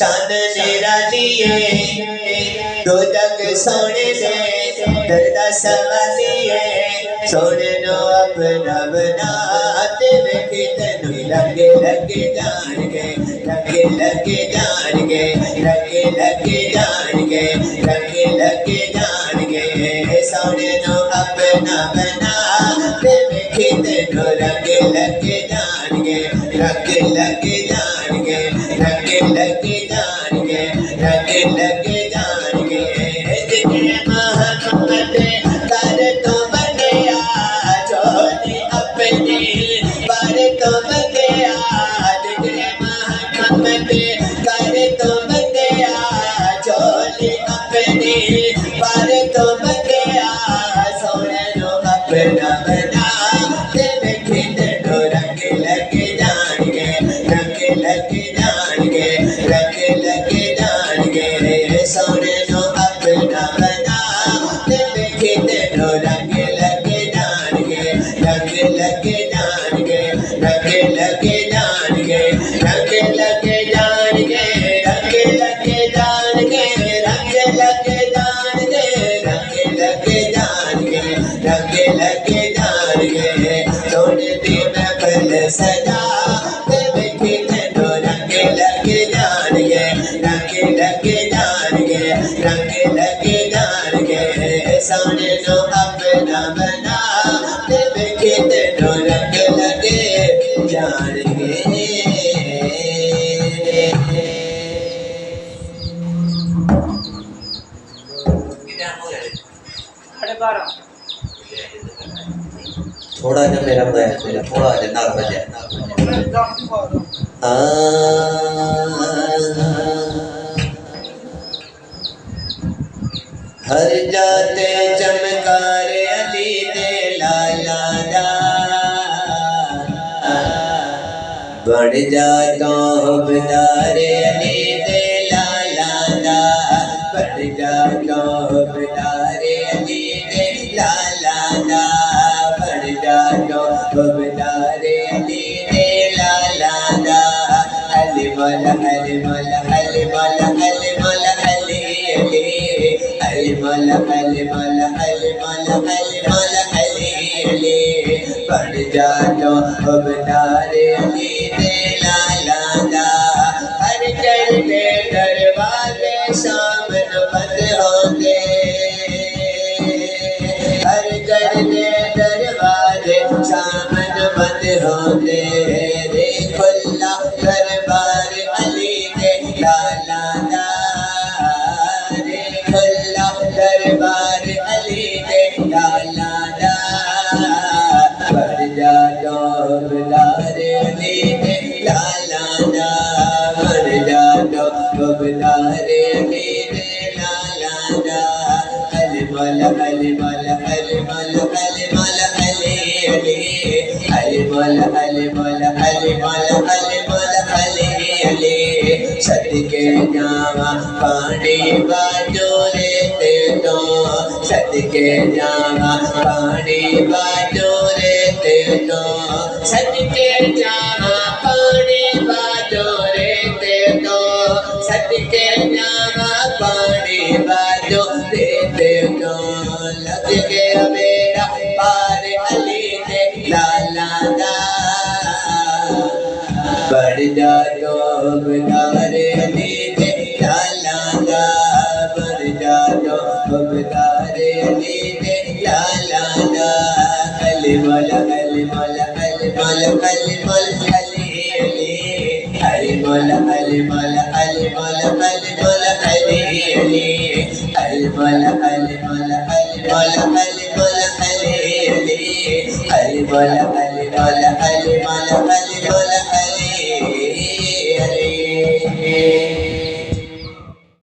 शान निराली है दो जग सोने दे दर्दा सवाली है सोने नो अपना बना तेरे कितन लगे लगे जान के लगे लगे जान के लगे लगे जान के लगे लगे जान के सोने नो अपना बना तेरे कितन लगे लगे जान के लगे लगे जान के लगे लगे जान के लगे लगे जान के जितने मोहब्बत कर तो बगया चोली अपनी पर तो बगया जितने मोहब्बत कर तो बगया चोली अपनी पर तो बगया सोने नो अपना बना तेरे खिद रंग लगे जान के रंग लगे जान के रंग लगे जान के सोने नो अपना बना तेरे खिद रंग लगे जान के रंग लगे जान के रंग लगे जान के रंग लगे जान के रंग लगे जान के रंग लगे जान के रंग लगे जान के रंग लगे जान के सोने दी महफिल सजा तेरे खिद रंग लगे जान के रंग लगे जान के रंग लगे जान के सोने नो अपना बना तेरे खिद रंग लगे जान के थोड़ा जा मेरा थोड़ा जा नाल बजे हर जाते चमकार अली दे लाला दा बन जाता हुबदार अली दे लाला दा बन जाता हुबदार अली दे लाला दा बन जाता हुबदार अली दे लाला दा अली मौला अली मौला अली मौला अली मौला अली अली मौला अली मौला अली मौला अली मौला अली बन जाता हुबदार अली दे लाला दा हर चढ़ते दरवाजे सामन बंद होते हर चढ़ते दरवाजे सामन बंद होते रे खुला दरबार अली दे लाला दा रे खुला दरबार अली दे लाला दा बन जाता हुबदार अली दे लाला दा बन जाता हुबदार अली दे लाला दा अली मौला अली मौला अली मौला अली मौला अली मौला अली मौला अली मौला अली मौला अली सदके जावा पानी बाजो रे ते तो सदके जावा पानी बाजो रे ते तो सदके जावा पानी बाजो रे ते तो सदके जावा पानी बाजो रे ते तो लग गया मेरा पार अली दे लाला दा बढ़ जातो हुबदार अली दे लाला दा बढ़ जातो हुबदार अली दे लाला दा अली मौला अली मौला अली मौला अली मौला अली मौला अली मौला अली मौला अली मौला अली मौला अली मौला अली मौला अली मौला अली मौला अली मौला अली मौला अली मौला अली मौला